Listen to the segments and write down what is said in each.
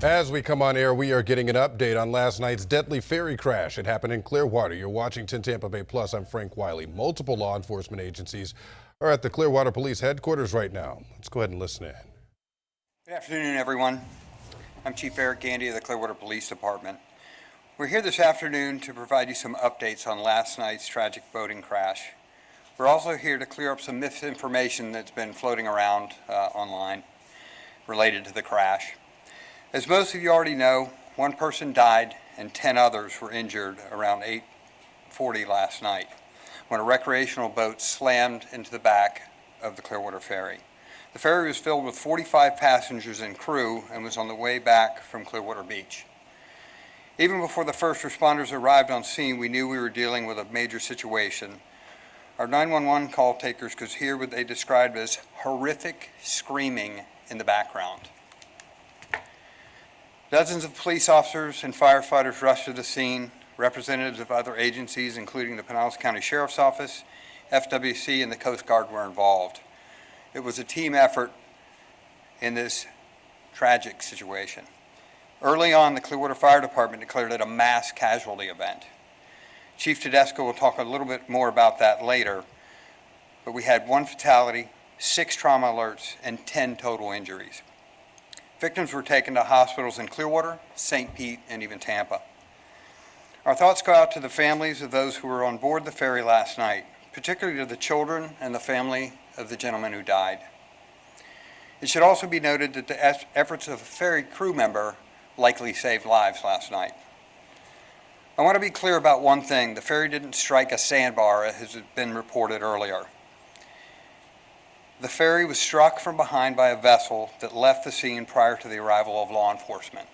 As we come on air, we are getting an update on last night's deadly ferry crash. It happened in Clearwater. You're watching 10 Tampa Bay Plus. I'm Frank Wiley. Multiple law enforcement agencies are at the Clearwater Police headquarters right now. Let's go ahead and listen in. Good afternoon, everyone. I'm Chief Eric Gandy of the Clearwater Police Department. We're here this afternoon to provide you some updates on last night's tragic boating crash. We're also here to clear up some misinformation that's been floating around online related to the crash. As most of you already know, one person died and 10 others were injured around 8:40 last night when a recreational boat slammed into the back of the Clearwater Ferry. The ferry was filled with 45 passengers and crew and was on the way back from Clearwater Beach. Even before the first responders arrived on scene, we knew we were dealing with a major situation. Our 911 call takers could hear what they described as horrific screaming in the background. Dozens of police officers and firefighters rushed to the scene. Representatives of other agencies, including the Pinellas County Sheriff's Office, FWC, and the Coast Guard were involved. It was a team effort in this tragic situation. Early on, the Clearwater Fire Department declared it a mass casualty event. Chief Tedesco will talk a little bit more about that later, but we had 1 fatality, 6 trauma alerts, and 10 total injuries. Victims were taken to hospitals in Clearwater, St. Pete, and even Tampa. Our thoughts go out to the families of those who were on board the ferry last night, particularly to the children and the family of the gentleman who died. It should also be noted that the efforts of a ferry crew member likely saved lives last night. I want to be clear about one thing. The ferry didn't strike a sandbar, as has been reported earlier. The ferry was struck from behind by a vessel that left the scene prior to the arrival of law enforcement.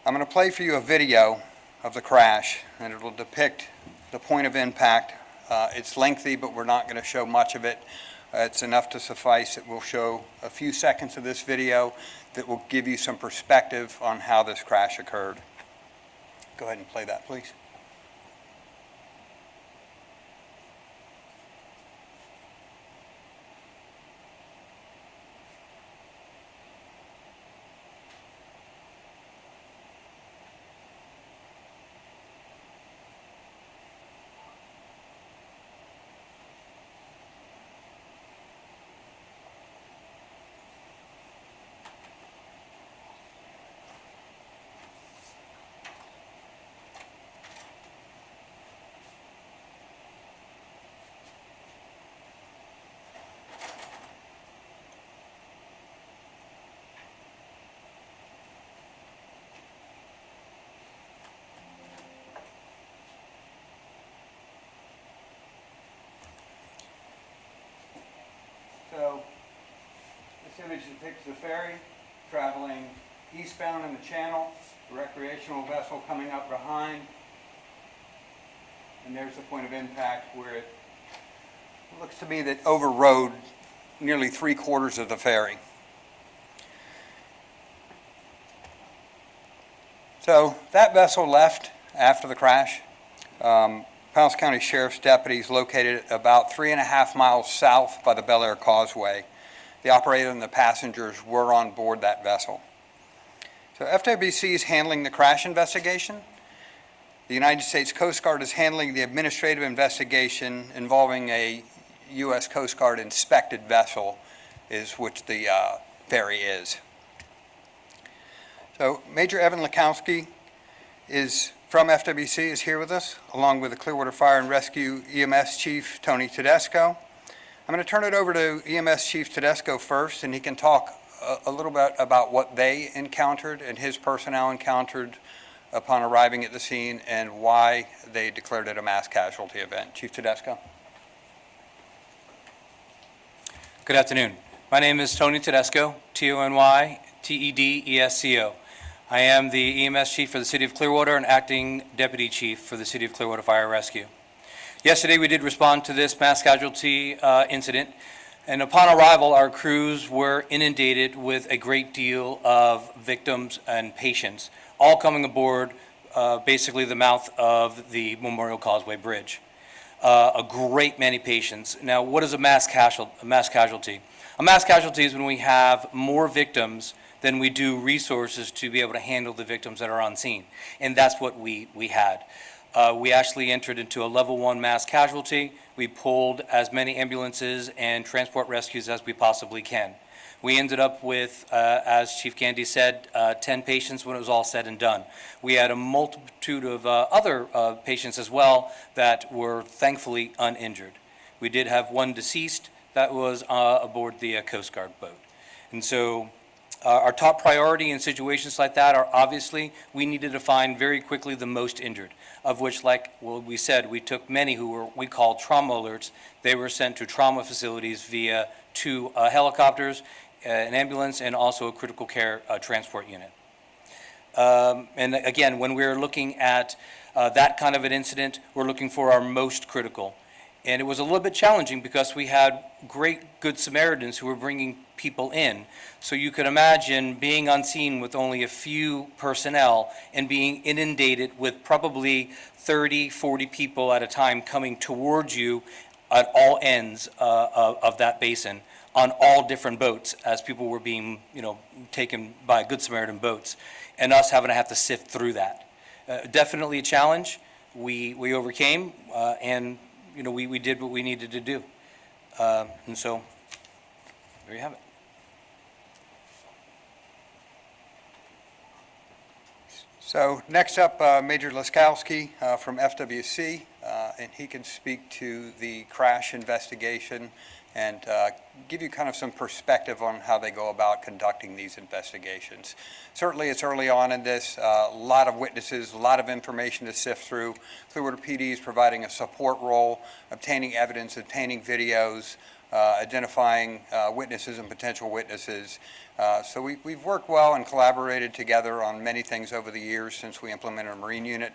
I'm going to play for you a video of the crash, and it will depict the point of impact. It's lengthy, but we're not going to show much of it. It's enough to suffice. It will show a few seconds of this video that will give you some perspective on how this crash occurred. Go ahead and play that, please. So this image depicts the ferry traveling eastbound in the channel, the recreational vessel coming up behind, and there's the point of impact where it looks to me that overrode nearly 3/4 of the ferry. So that vessel left after the crash. Pinellas County Sheriff's deputies located about 3.5 miles south by the Bel Air Causeway. The operator and the passengers were on board that vessel. So FWC is handling the crash investigation. The United States Coast Guard is handling the administrative investigation involving a U.S. Coast Guard inspected vessel, which the ferry is. So Major Evan Lakowski from FWC is here with us, along with the Clearwater Fire and Rescue EMS Chief Tony Tedesco. I'm going to turn it over to EMS Chief Tedesco first, and he can talk a little bit about what they encountered and his personnel encountered upon arriving at the scene and why they declared it a mass casualty event. Chief Tedesco. Good afternoon. My name is Tony Tedesco, Tony-Tedesco. I am the EMS Chief for the City of Clearwater and Acting Deputy Chief for the City of Clearwater Fire and Rescue. Yesterday we did respond to this mass casualty incident, and upon arrival our crews were inundated with a great deal of victims and patients, all coming aboard basically the mouth of the Memorial Causeway Bridge. A great many patients. Now, what is a mass casualty? A mass casualty is when we have more victims than we do resources to be able to handle the victims that are on scene. And that's what we had. We actually entered into a level 1 mass casualty. We pulled as many ambulances and transport rescues as we possibly can. We ended up with, as Chief Gandy said, 10 patients when it was all said and done. We had a multitude of other patients as well that were thankfully uninjured. We did have one deceased that was aboard the Coast Guard boat. And so our top priority in situations like that are obviously we needed to find very quickly the most injured, of which, like we said, we took many who were, we called trauma alerts. They were sent to trauma facilities via 2 helicopters, an ambulance, and also a critical care transport unit. And again, when we're looking at that kind of an incident, we're looking for our most critical. And it was a little bit challenging because we had great Good Samaritans who were bringing people in. So you could imagine being on scene with only a few personnel and being inundated with probably 30, 40 people at a time coming towards you at all ends of that basin on all different boats as people were being, taken by Good Samaritan boats, and us having to have to sift through that. Definitely a challenge. We overcame, and we did what we needed to do. And so, there you have it. So next up, Major Laskowski from FWC, and he can speak to the crash investigation and give you kind of some perspective on how they go about conducting these investigations. Certainly it's early on in this, a lot of witnesses, a lot of information to sift through. Clearwater PD is providing a support role, obtaining evidence, obtaining videos, identifying witnesses and potential witnesses. So we've worked well and collaborated together on many things over the years since we implemented a Marine unit,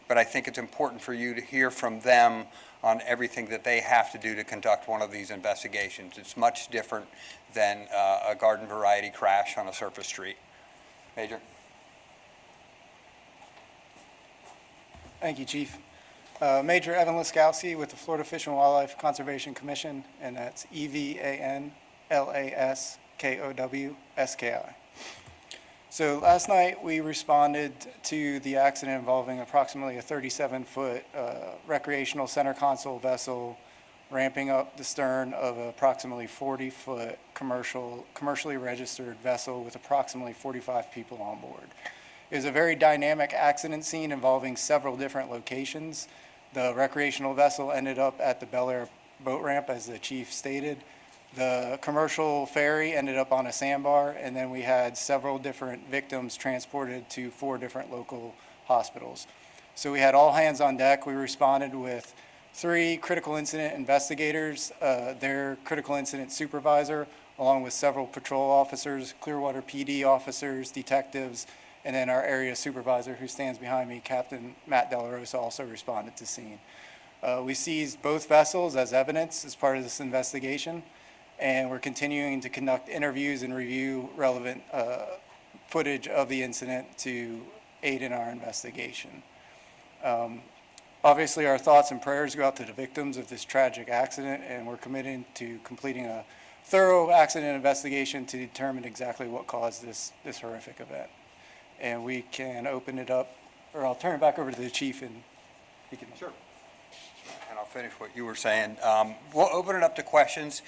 but I think it's important for you to hear from them on everything that they have to do to conduct one of these investigations. It's much different than a garden variety crash on a surface street. Major. Thank you, Chief. Major Evan Laskowski with the Florida Fish and Wildlife Conservation Commission, and that's EVANLASKOWSKI. So last night we responded to the accident involving approximately a 37-foot recreational center console vessel ramping up the stern of an approximately 40-foot commercially registered vessel with approximately 45 people on board. It was a very dynamic accident scene involving several different locations. The recreational vessel ended up at the Bel Air boat ramp, as the chief stated. The commercial ferry ended up on a sandbar, and then we had several different victims transported to 4 different local hospitals. So we had all hands on deck. We responded with 3 critical incident investigators, their critical incident supervisor, along with several patrol officers, Clearwater PD officers, detectives, and then our area supervisor, who stands behind me, Captain Matt Delarosa, also responded to scene. We seized both vessels as evidence as part of this investigation, and we're continuing to conduct interviews and review relevant footage of the incident to aid in our investigation. Obviously, our thoughts and prayers go out to the victims of this tragic accident, and we're committed to completing a thorough accident investigation to determine exactly what caused this horrific event. And we can open it up, or I'll turn it back over to the chief, and he can. Sure. And I'll finish what you were saying. We'll open it up to questions.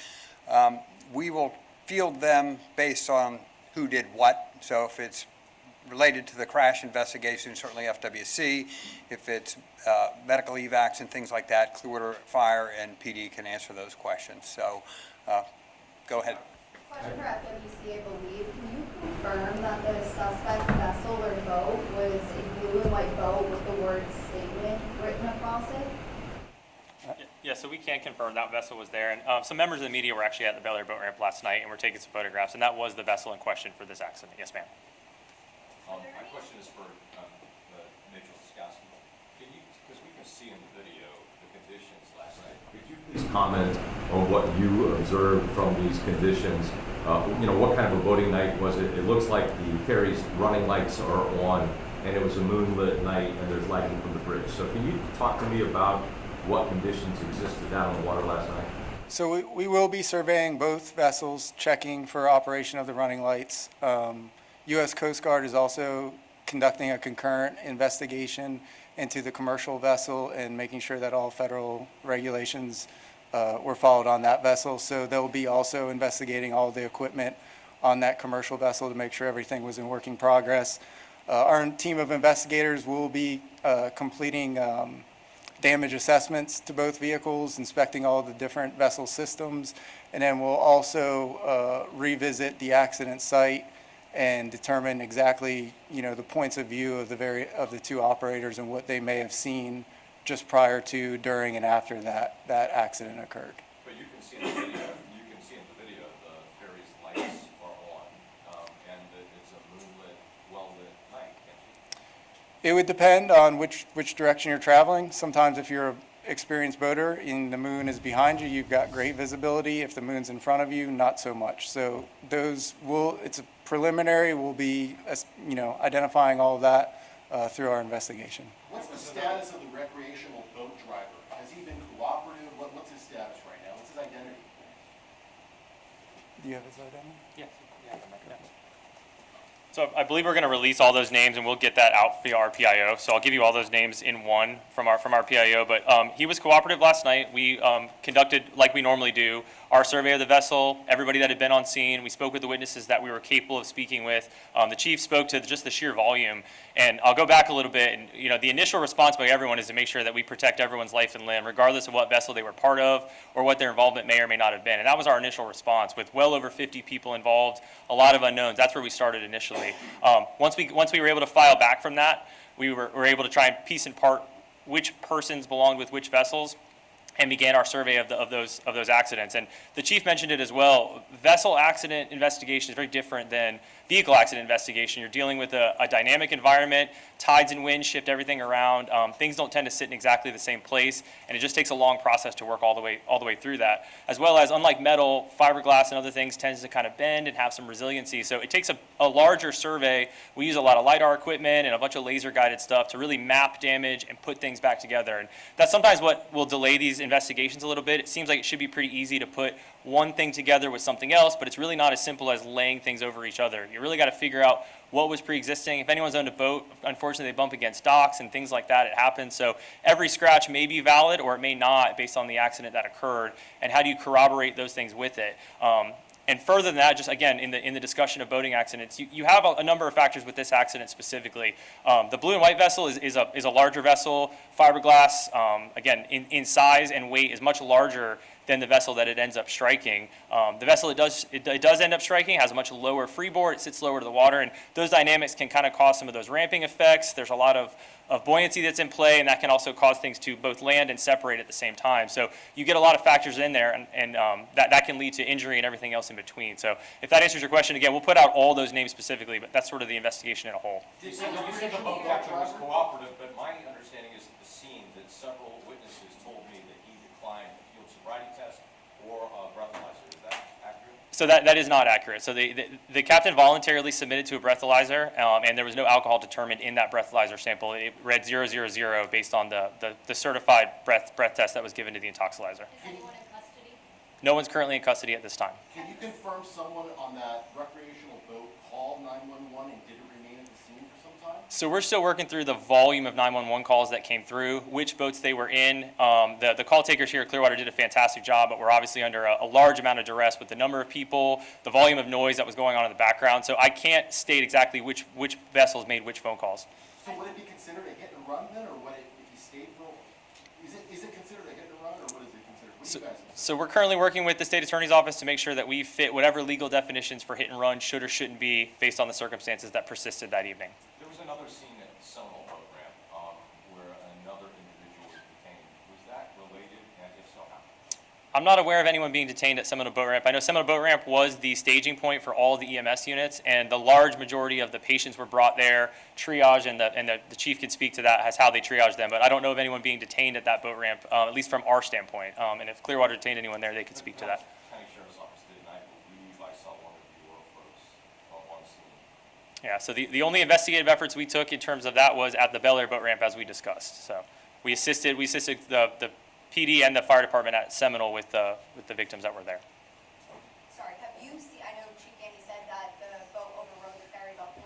We will field them based on who did what. So if it's related to the crash investigation, certainly FWC. If it's medical evacs and things like that, Clearwater Fire and PD can answer those questions. So go ahead. Question for FWC, I believe. Can you confirm that the suspect vessel or boat was a blue and white boat with the word statement written across it? Yeah, so we can confirm that vessel was there. And some members of the media were actually at the Bel Air boat ramp last night, and we're taking some photographs, and that was the vessel in question for this accident. Yes, ma'am. My question is for Major Laskowski. Because we can see in the video the conditions last night, could you please comment on what you observed from these conditions? What kind of a boating night was it? It looks like the ferry's running lights are on, and it was a moonlit night, and there's lighting from the bridge. So can you talk to me about what conditions existed down on the water last night? So we will be surveying both vessels, checking for operation of the running lights. U.S. Coast Guard is also conducting a concurrent investigation into the commercial vessel and making sure that all federal regulations were followed on that vessel. So they'll be also investigating all the equipment on that commercial vessel to make sure everything was in working progress. Our team of investigators will be completing damage assessments to both vehicles, inspecting all the different vessel systems, and then we'll also revisit the accident site and determine exactly, the points of view of the two operators and what they may have seen just prior to, during, and after that accident occurred. But you can see in the video, the ferry's lights are on, and it's a moonlit, well-lit night, can't you? It would depend on which direction you're traveling. Sometimes if you're an experienced boater and the moon is behind you, you've got great visibility. If the moon's in front of you, not so much. So it's a preliminary, we'll be, identifying all of that through our investigation. What's the status of the recreational boat driver? Has he been cooperative? What's his status right now? What's his identity? Do you have his identity? Yes. So I believe we're going to release all those names, and we'll get that out via our PIO. So I'll give you all those names in one from our PIO. But he was cooperative last night. We conducted, like we normally do, our survey of the vessel, everybody that had been on scene. We spoke with the witnesses that we were capable of speaking with. The chief spoke to just the sheer volume. And I'll go back a little bit. And the initial response by everyone is to make sure that we protect everyone's life and limb, regardless of what vessel they were part of or what their involvement may or may not have been. And that was our initial response, with well over 50 people involved, a lot of unknowns. That's where we started initially. Once we were able to file back from that, we were able to try and piece and part which persons belonged with which vessels, and began our survey of those accidents. And the chief mentioned it as well. Vessel accident investigation is very different than vehicle accident investigation. You're dealing with a dynamic environment. Tides and winds shift everything around. Things don't tend to sit in exactly the same place, and it just takes a long process to work all the way through that. As well as, unlike metal, fiberglass and other things tends to kind of bend and have some resiliency. So it takes a larger survey. We use a lot of LiDAR equipment and a bunch of laser guided stuff to really map damage and put things back together. And that's sometimes what will delay these investigations a little bit. It seems like it should be pretty easy to put one thing together with something else, but it's really not as simple as laying things over each other. You really got to figure out what was pre-existing. If anyone's owned a boat, unfortunately they bump against docks and things like that. It happens. So every scratch may be valid or it may not based on the accident that occurred, and how do you corroborate those things with it. And further than that, just again, in the discussion of boating accidents, you have a number of factors with this accident specifically. The blue and white vessel is a larger vessel. Fiberglass, again, in size and weight is much larger than the vessel that it ends up striking. The vessel it does end up striking has a much lower freeboard. It sits lower to the water, and those dynamics can kind of cause some of those ramping effects. There's a lot of buoyancy that's in play, and that can also cause things to both land and separate at the same time. So you get a lot of factors in there, and that can lead to injury and everything else in between. So if that answers your question, again, we'll put out all those names specifically, but that's sort of the investigation in a whole. You said the boat captain was cooperative, but my understanding is at the scene that several witnesses told me that he declined a field sobriety test or a breathalyzer. Is that accurate? So that is not accurate. So the captain voluntarily submitted to a breathalyzer, and there was no alcohol determined in that breathalyzer sample. It read 000 based on the certified breath test that was given to the intoxilizer. Is anyone in custody? No one's currently in custody at this time. Can you confirm someone on that recreational boat called 911 and didn't remain at the scene for some time? So we're still working through the volume of 911 calls that came through, which boats they were in. The call takers here at Clearwater did a fantastic job, but we're obviously under a large amount of duress with the number of people, the volume of noise that was going on in the background. So I can't state exactly which vessels made which phone calls. So would it be considered a hit and run then, or would it, if he stayed for, is it considered a hit and run, or what is it considered? What do you guys consider? So we're currently working with the state attorney's office to make sure that we fit whatever legal definitions for hit and run should or shouldn't be based on the circumstances that persisted that evening. There was another scene at the Seminole boat ramp where another individual was detained. Was that related, and if so, how? I'm not aware of anyone being detained at Seminole Boat Ramp. I know Seminole Boat Ramp was the staging point for all of the EMS units, and the large majority of the patients were brought there, triage, and the chief can speak to that as how they triage them. But I don't know of anyone being detained at that boat ramp, at least from our standpoint. And if Clearwater detained anyone there, they could speak to that. County Sheriff's Office did, and I believe I saw one of your folks on scene. Yeah, so the only investigative efforts we took in terms of that was at the Bel Air Boat Ramp, as we discussed. So we assisted the PD and the fire department at Seminole with the victims that were there. Sorry, have you seen, I know Chief Gandy said that the boat overrode the ferry about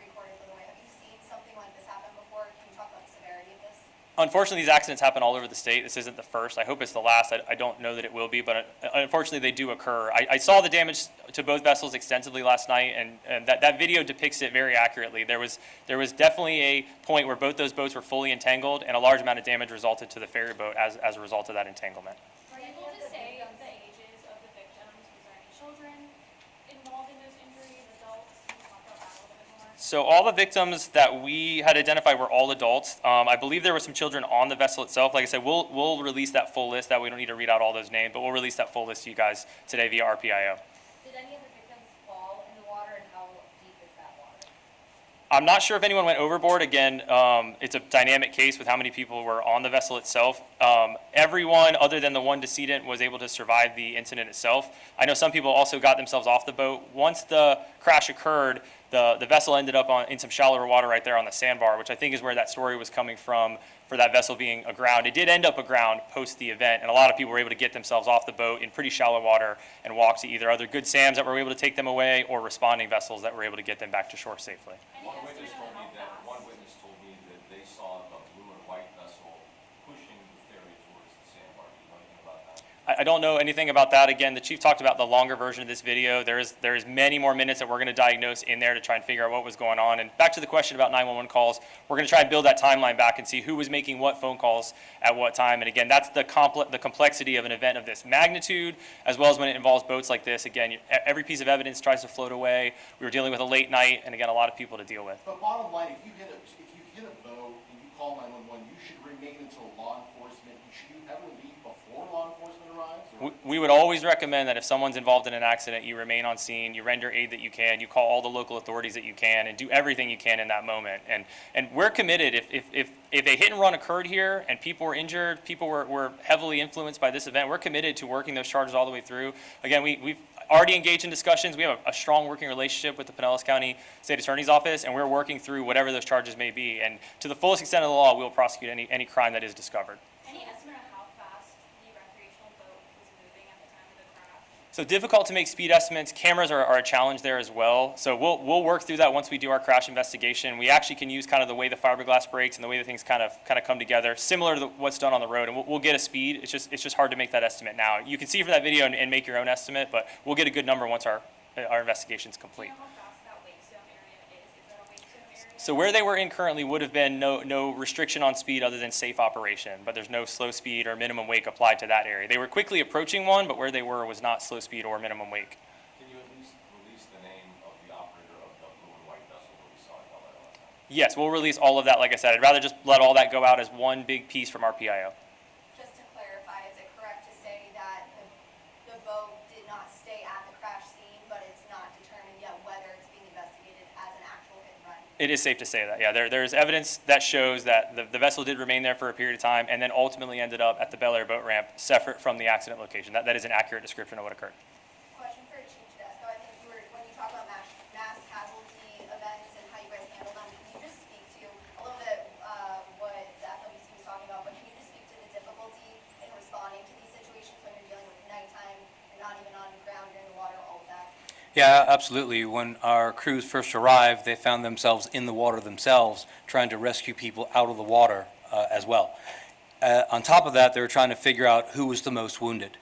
Unfortunately, these accidents happen all over the state. This isn't the first. I hope it's the last. I don't know that it will be, but unfortunately they do occur. I saw the damage to both vessels extensively last night, and that video depicts it very accurately. There was definitely a point where both those boats were fully entangled, and a large amount of damage resulted to the ferry boat as a result of that entanglement. Are you able to say the ages of the victims? Was there any children involved in those injuries, adults? Can you talk about that a little bit more? So all the victims that we had identified were all adults. I believe there were some children on the vessel itself. Like I said, we'll release that full list. That we don't need to read out all those names, but we'll release that full list to you guys today via RPIO. Did any of the victims fall in the water, and how deep is that water? I'm not sure if anyone went overboard. Again, it's a dynamic case with how many people were on the vessel itself. Everyone other than the one decedent was able to survive the incident itself. I know some people also got themselves off the boat. Once the crash occurred, the vessel ended up in some shallower water right there on the sandbar, which I think is where that story was coming from for that vessel being aground. It did end up aground post the event, and a lot of people were able to get themselves off the boat in pretty shallow water and walk to either other good SAMs that were able to take them away or responding vessels that were able to get them back to shore safely. One witness told me that they saw a blue and white vessel pushing the ferry towards the sandbar. Do you know anything about that? I don't know anything about that. Again, the chief talked about the longer version of this video. There is many more minutes that we're going to diagnose in there to try and figure out what was going on. And back to the question about 911 calls, we're going to try and build that timeline back and see who was making what phone calls at what time. And again, that's the complexity of an event of this magnitude, as well as when it involves boats like this. Again, every piece of evidence tries to float away. We were dealing with a late night, and again, a lot of people to deal with. But bottom line, if you hit a boat and you call 911, you should remain until law enforcement. Should you ever leave before law enforcement arrives? Or? We would always recommend that if someone's involved in an accident, you remain on scene, you render aid that you can, you call all the local authorities that you can, and do everything you can in that moment. And we're committed. If a hit and run occurred here and people were injured, people were heavily influenced by this event, we're committed to working those charges all the way through. Again, we've already engaged in discussions. We have a strong working relationship with the Pinellas County State Attorney's Office, and we're working through whatever those charges may be. And to the fullest extent of the law, we'll prosecute any crime that is discovered. Any estimate of how fast the recreational boat was moving at the time of the crash? So difficult to make speed estimates. Cameras are a challenge there as well. So we'll work through that once we do our crash investigation. We actually can use kind of the way the fiberglass breaks and the way that things kind of come together, similar to what's done on the road. And we'll get a speed. It's just hard to make that estimate now. You can see from that video and make your own estimate, but we'll get a good number once our investigation's complete. Do you know how fast that wake zone area is? Is that a wake zone area? So where they were in currently would have been no restriction on speed other than safe operation, but there's no slow speed or minimum wake applied to that area. They were quickly approaching one, but where they were was not slow speed or minimum wake. Can you at least release the name of the operator of the blue and white vessel that we saw at LA last night? Yes, we'll release all of that. Like I said, I'd rather just let all that go out as one big piece from RPIO. Just to clarify, is it correct to say that the boat did not stay at the crash scene, but it's not determined yet whether it's being investigated as an actual hit and run? It is safe to say that, yeah. There's evidence that shows that the vessel did remain there for a period of time and then ultimately ended up at the Bel Air boat ramp separate from the accident location. That is an accurate description of what occurred. Question for Chief Tedesco. I think when you talk about mass casualty events and how you guys handle them, can you just speak to a little bit what the FWC was talking about, but can you just speak to the difficulty in responding to these situations when you're dealing with nighttime, you're not even on the ground, you're in the water, all of that? Yeah, absolutely. When our crews first arrived, they found themselves in the water themselves, trying to rescue people out of the water as well. On top of that, they were trying to figure out who was the most wounded.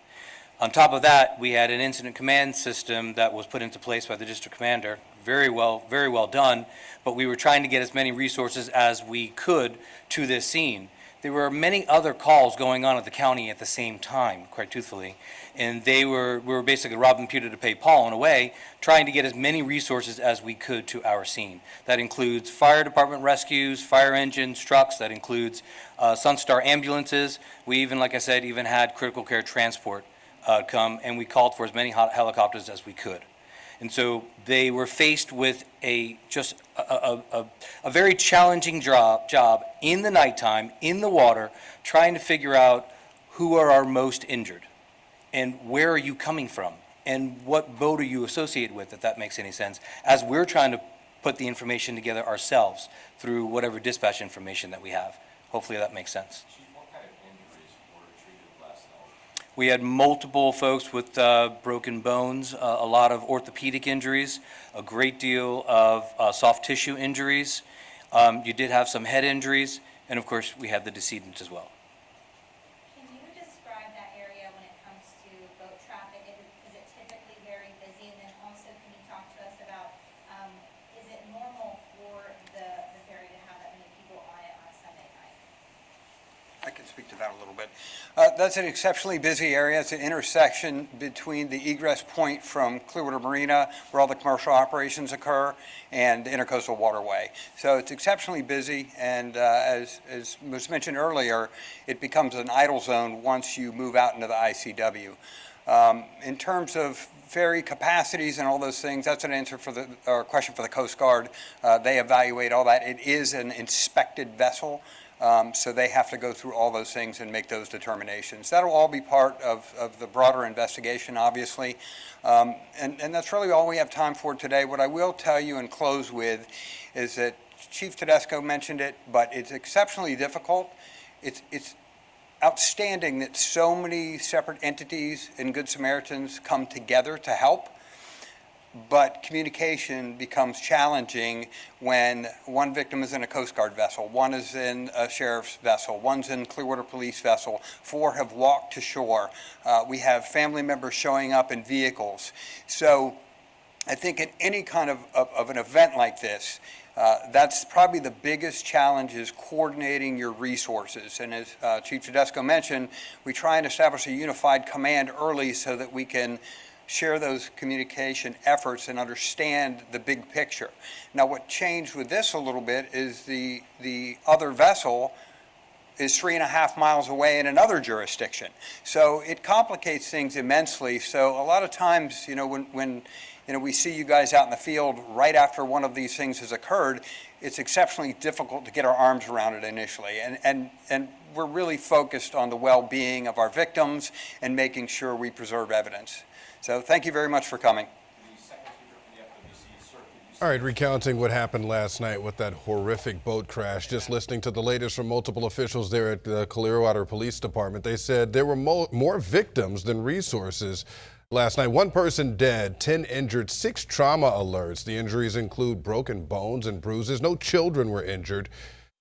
On top of that, we had an incident command system that was put into place by the district commander. Very well done, but we were trying to get as many resources as we could to this scene. There were many other calls going on at the county at the same time, quite truthfully, and we were basically robbing Peter to pay Paul in a way, trying to get as many resources as we could to our scene. That includes fire department rescues, fire engines, trucks. That includes Sunstar ambulances. We even, like I said, even had critical care transport come, and we called for as many helicopters as we could. And so they were faced with a very challenging job in the nighttime, in the water, trying to figure out who are our most injured and where are you coming from and what boat are you associated with, if that makes any sense, as we're trying to put the information together ourselves through whatever dispatch information that we have. Hopefully that makes sense. Chief, what kind of injuries were treated last night? We had multiple folks with broken bones, a lot of orthopedic injuries, a great deal of soft tissue injuries. You did have some head injuries, And of course, we have the decedent as well. Can you describe that area when it comes to boat traffic? Is it typically very busy? And then also, can you talk to us about, is it normal for the ferry to have that many people on it on a Sunday night? I can speak to that a little bit. That's an exceptionally busy area. It's an intersection between the egress point from Clearwater Marina, where all the commercial operations occur, and the Intercoastal Waterway. So it's exceptionally busy, and as was mentioned earlier, it becomes an idle zone once you move out into the ICW. In terms of ferry capacities and all those things, that's an answer for or question for the Coast Guard. They evaluate all that. It is an inspected vessel. So they have to go through all those things and make those determinations. That'll all be part of the broader investigation, obviously. And that's really all we have time for today. What I will tell you and close with is that Chief Tedesco mentioned it, but it's exceptionally difficult. It's outstanding that so many separate entities and Good Samaritans come together to help. But communication becomes challenging when one victim is in a Coast Guard vessel, one is in a sheriff's vessel, one's in Clearwater Police vessel, 4 have walked to shore. We have family members showing up in vehicles. So I think in any kind of an event like this, that's probably the biggest challenge, is coordinating your resources. And as Chief Tedesco mentioned, we try and establish a unified command early so that we can share those communication efforts and understand the big picture. Now, what changed with this a little bit is the other vessel is 3.5 miles away in another jurisdiction. So it complicates things immensely. So a lot of times, when we see you guys out in the field right after one of these things has occurred, it's exceptionally difficult to get our arms around it initially. And we're really focused on the well-being of our victims and making sure we preserve evidence. So thank you very much for coming. All right, recounting what happened last night with that horrific boat crash, just listening to the latest from multiple officials there at the Clearwater Police Department. They said there were more victims than resources last night. 1 person dead, 10 injured, 6 trauma alerts. The injuries include broken bones and bruises. No children were injured,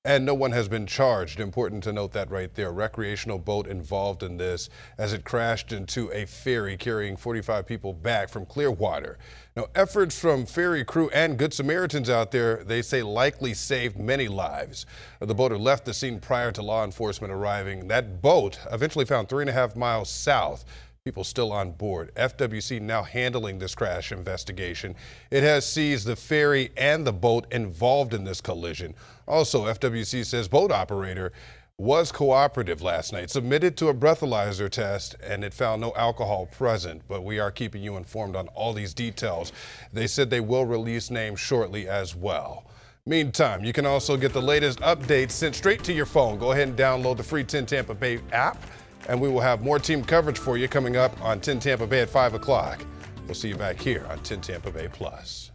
and no one has been charged. Important to note that right there. Recreational boat involved in this as it crashed into a ferry carrying 45 people back from Clearwater. Now, efforts from ferry crew and Good Samaritans out there, they say, likely saved many lives. The boater left the scene prior to law enforcement arriving. That boat eventually found 3.5 miles south. People still on board. FWC now handling this crash investigation. It has seized the ferry and the boat involved in this collision. Also, FWC says boat operator was cooperative last night, submitted to a breathalyzer test, and it found no alcohol present. But we are keeping you informed on all these details. They said they will release names shortly as well. Meantime, you can also get the latest updates sent straight to your phone. Go ahead and download the free 10 Tampa Bay app, and we will have more team coverage for you coming up on 10 Tampa Bay at 5 o'clock. We'll see you back here on 10 Tampa Bay Plus.